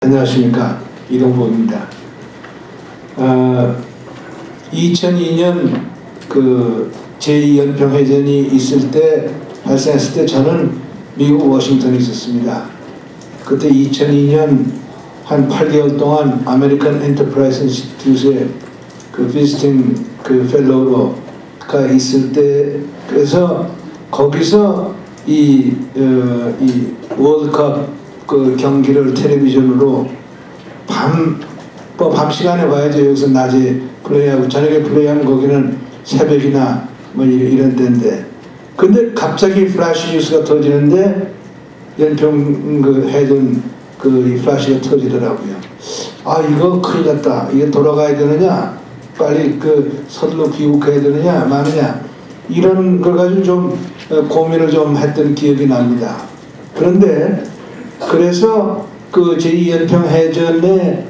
안녕하십니까, 이동복입니다. 2002년 그 제2연평해전이 발생했을 때 저는 미국 워싱턴에 있었습니다. 그때 2002년 한 8개월 동안 아메리칸 엔터프라이즈 인스티튜트에 그 비지팅 그 펠로우가 있을 때, 그래서 거기서 이 월드컵 그 경기를 텔레비전으로 밤 시간에 봐야죠. 여기서 낮에 플레이하고 저녁에 플레이하면 거기는 새벽이나 뭐 이런 데인데, 근데 갑자기 플래시 뉴스가 터지는데 연평 그 해전 그 플래시가 터지더라고요. 아, 이거 큰일 났다. 이게 돌아가야 되느냐, 빨리 그 서둘러 귀국해야 되느냐 마느냐, 이런 걸 가지고 좀 고민을 좀 했던 기억이 납니다. 그런데 그래서 그 제2연평해전에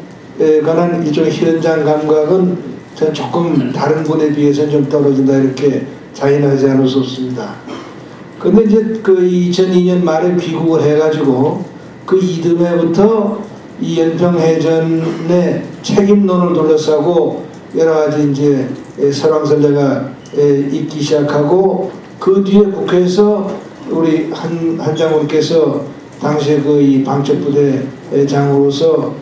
관한 이쪽 현장 감각은 저는 조금 다른 분에 비해서는 좀 떨어진다, 이렇게 자인하지 않을 수 없습니다. 근데 이제 그 2002년 말에 귀국을 해가지고 그 이듬해부터 이 연평해전의 책임론을 둘러싸고 여러 가지 이제 설왕설래가 있기 시작하고, 그 뒤에 국회에서 우리 한 장군께서 당시에 그 이 방첩부대 장으로서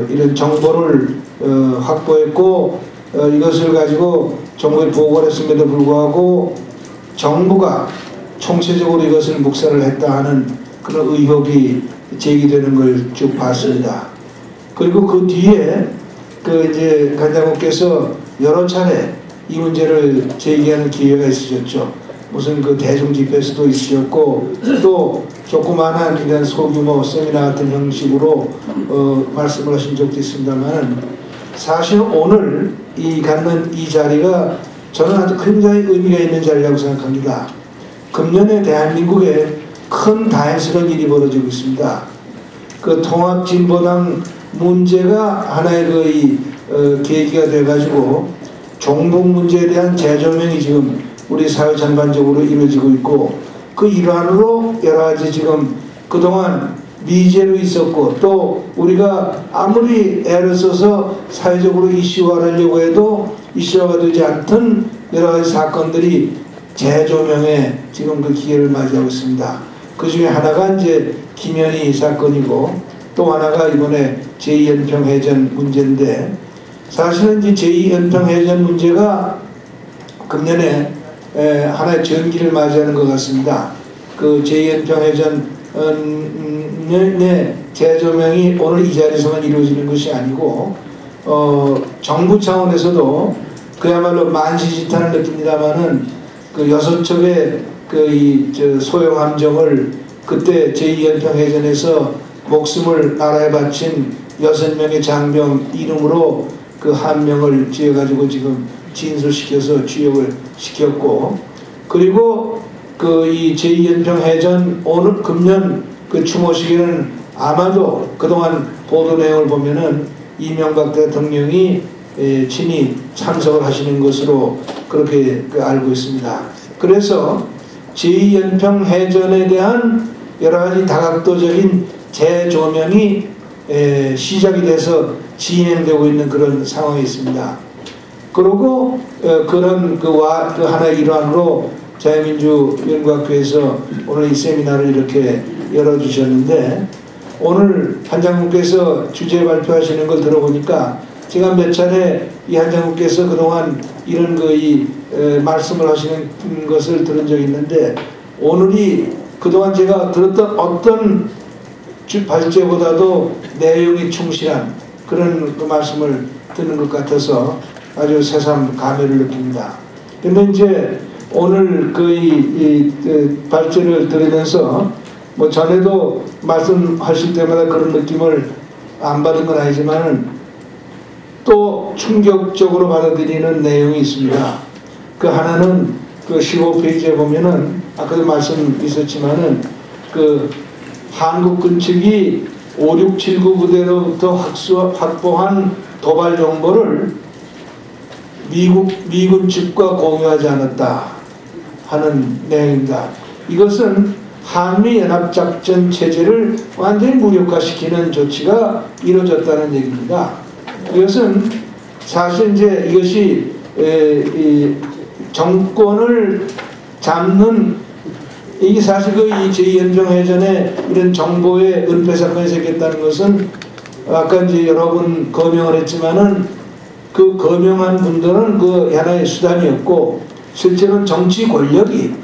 이런 정보를 확보했고, 이것을 가지고 정부에 보고를 했음에도 불구하고 정부가 총체적으로 이것을 묵살을 했다 하는 그런 의혹이 제기되는 걸 쭉 봤습니다. 그리고 그 뒤에 그 이제 간 장군께서 여러 차례 이 문제를 제기하는 기회가 있으셨죠. 무슨 그 대중 집회에서도 있으셨고, 또 조그마한 이런 소규모 세미나 같은 형식으로 말씀을 하신 적도 있습니다만, 사실 오늘 갖는 이 자리가 저는 아주 굉장히 의미가 있는 자리라고 생각합니다. 금년에 대한민국에 큰 다행스러운 일이 벌어지고 있습니다. 그 통합진보당 문제가 하나의 계기가 돼가지고 종북 문제에 대한 재조명이 지금 우리 사회 전반적으로 이루어지고 있고, 그 일환으로 여러 가지 지금 그동안 미제로 있었고, 또 우리가 아무리 애를 써서 사회적으로 이슈화하려고 해도 이슈화가 되지 않던 여러 가지 사건들이 재조명에 지금 그 기회를 맞이하고 있습니다. 그 중에 하나가 이제 김현희 사건이고, 또 하나가 이번에 제2연평해전 문제인데, 사실은 이제 제2연평해전 문제가 금년에 하나의 전기를 맞이하는 것 같습니다. 그 제2연평해전의 재조명이 오늘 이 자리에서만 이루어지는 것이 아니고, 정부 차원에서도 그야말로 만시지탄을 느낍니다만은 그 6척의 그 소형 함정을 그때 제2연평해전에서 목숨을 나라에 바친 6명의 장병 이름으로 그 함명을 지어가지고 지금 진술시켜서 취역을 시켰고, 그리고 그 이 제2연평해전 오늘 금년 그 추모식에는 아마도 그동안 보도 내용을 보면은 이명박 대통령이 친히 참석을 하시는 것으로 그렇게 알고 있습니다. 그래서 제2연평해전에 대한 여러 가지 다각도적인 재조명이 시작이 돼서 진행되고 있는 그런 상황이 있습니다. 그리고 그런 그 하나의 일환으로 자유민주연구학회에서 오늘 이 세미나를 이렇게 열어주셨는데, 오늘 한 장군께서 주제 발표하시는 걸 들어보니까 제가 몇 차례 이 한 장군께서 그동안 이런 말씀을 하시는 것을 들은 적이 있는데, 오늘이 그동안 제가 들었던 어떤 발제보다도 내용이 충실한 그런 그 말씀을 듣는 것 같아서 아주 새삼 감회를 느낍니다. 그런데 이제 오늘 그 발제를 들으면서 뭐 전에도 말씀하실 때마다 그런 느낌을 안 받은 건 아니지만 또 충격적으로 받아들이는 내용이 있습니다. 그 하나는 그 15페이지에 보면은 아까도 말씀 있었지만은 그 한국군 측이 5679 부대로부터 확보한 도발 정보를 미군 측과 공유하지 않았다 하는 내용입니다. 이것은 한미연합작전 체제를 완전히 무력화시키는 조치가 이루어졌다는 얘기입니다. 이것은 사실 이제 이것이 이 정권을 잡는, 이게 사실 그 이 제2연평해전에 이런 정보의 은폐 사건이 생겼다는 것은 아까 이제 여러 번 거명을 했지만은 그 거명한 분들은 그 하나의 수단이었고, 실제로는 정치 권력이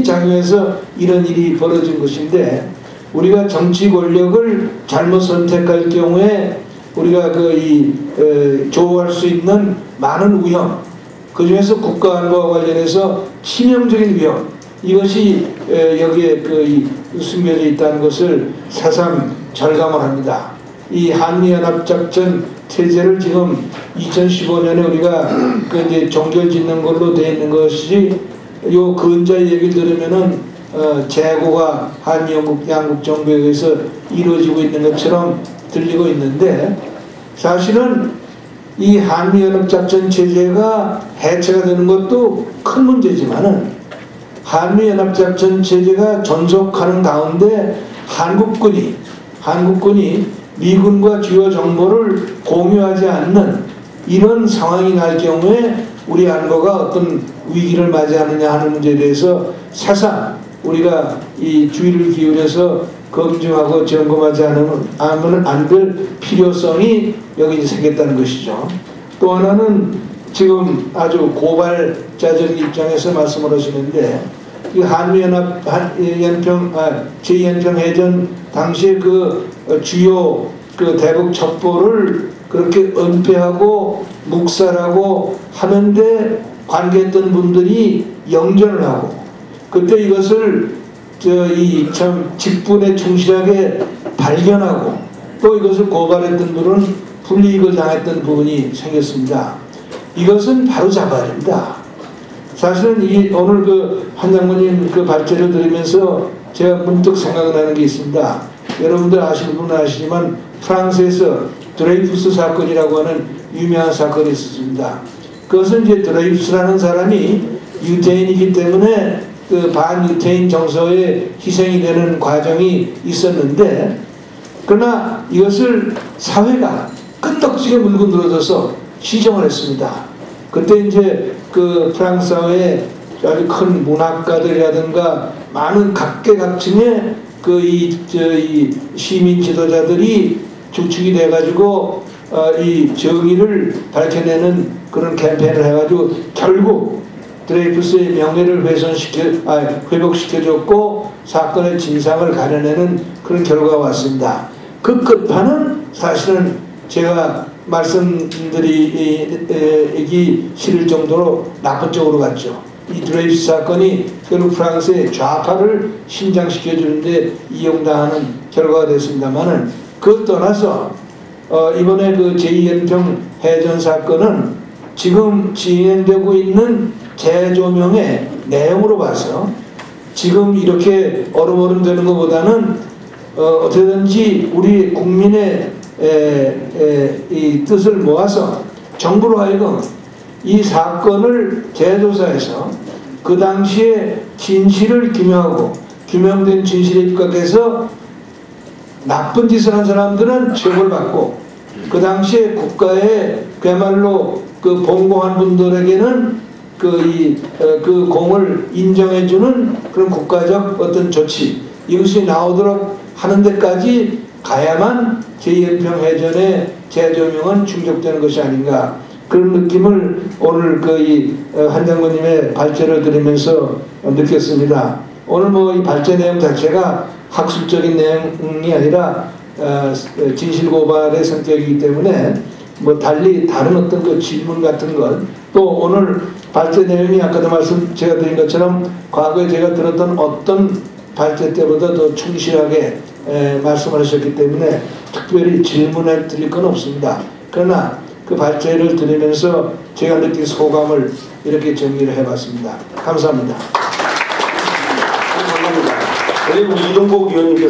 작용해서 이런 일이 벌어진 것인데, 우리가 정치 권력을 잘못 선택할 경우에 우리가 조우할 수 있는 많은 위험, 그 중에서 국가 안보와 관련해서 치명적인 위험, 이것이 여기에 숨겨져 있다는 것을 새삼 절감을 합니다. 이 한미연합작전 체제를 지금 2015년에 우리가 이제 종결 짓는 걸로 되어 있는 것이, 요 근자의 얘기 들으면은 재고가 한미 양국 정부에 의해서 이루어지고 있는 것처럼 들리고 있는데, 사실은 이 한미연합작전 체제가 해체가 되는 것도 큰 문제지만은, 한미연합작전 체제가 존속하는 가운데 한국군이 미군과 주요 정보를 공유하지 않는 이런 상황이 날 경우에 우리 안보가 어떤 위기를 맞이하느냐 하는 문제에 대해서 새삼 우리가 이 주의를 기울여서 검증하고 점검하지 않으면 안 될 필요성이 여기 생겼다는 것이죠. 또 하나는 지금 아주 고발자적인 입장에서 말씀을 하시는데, 이 한미연합 제2연평해전 당시에 그 주요 대북 첩보를 그렇게 은폐하고 묵살하고 하는데 관계했던 분들이 영전을 하고, 그때 이것을 참 직분에 충실하게 발견하고 또 이것을 고발했던 분은 불이익을 당했던 부분이 생겼습니다. 이것은 바로 잡아야 됩니다. 사실은 오늘 한 장모님 발제를 들으면서 제가 문득 생각나는 게 있습니다. 여러분들 아시는 분은 아시지만 프랑스에서 드레이푸스 사건이라고 하는 유명한 사건이 있었습니다. 그것은 이제 드레이푸스라는 사람이 유태인이기 때문에 반유태인 정서에 희생이 되는 과정이 있었는데, 그러나 이것을 사회가 끄떡지게 물고 늘어져서 시정을 했습니다. 그때 이제 프랑스 사회에 아주 큰 문학가들이라든가 많은 각계각층의 이 시민 지도자들이 주축이 돼가지고 이 정의를 밝혀내는 그런 캠페인을 해가지고 결국 드레이푸스의 명예를 회복시켜줬고 사건의 진상을 가려내는 그런 결과가 왔습니다. 그 끝판은 사실은 제가 말씀드리기 싫을 정도로 나쁜 쪽으로 갔죠. 이 드레이푸스 사건이 결국 프랑스의 좌파를 신장시켜주는데 이용당하는 결과가 됐습니다만은, 그것 떠나서 이번에 제2연평해전 사건은 지금 진행되고 있는 재조명의 내용으로 봐서 지금 이렇게 얼음얼음 되는 것보다는 어떻게든지 우리 국민의 이 뜻을 모아서 정부로 하여금 이 사건을 재조사해서 그 당시에 진실을 규명하고 규명된 진실에 입각해서 나쁜 짓을 한 사람들은 처벌받고, 그 당시에 국가에 그야말로 봉공한 분들에게는 그 공을 인정해주는 그런 국가적 어떤 조치, 이것이 나오도록 하는 데까지 가야만 제2연평해전의 재조명은 충족되는 것이 아닌가, 그런 느낌을 오늘 한 장모님의 발제를 들으면서 느꼈습니다. 오늘 이 발제 내용 자체가 학술적인 내용이 아니라 진실 고발의 성격이기 때문에 달리 다른 어떤 질문 같은 것, 또 오늘 발제 내용이 아까도 제가 드린 것처럼 과거에 제가 들었던 어떤 발제 때보다 더 충실하게 말씀을 하셨기 때문에 특별히 질문을 드릴 건 없습니다. 그러나 그 발제를 들으면서 제가 느낀 소감을 이렇게 정리를 해봤습니다. 감사합니다. 감사합니다. 우리 이동국 위원님께서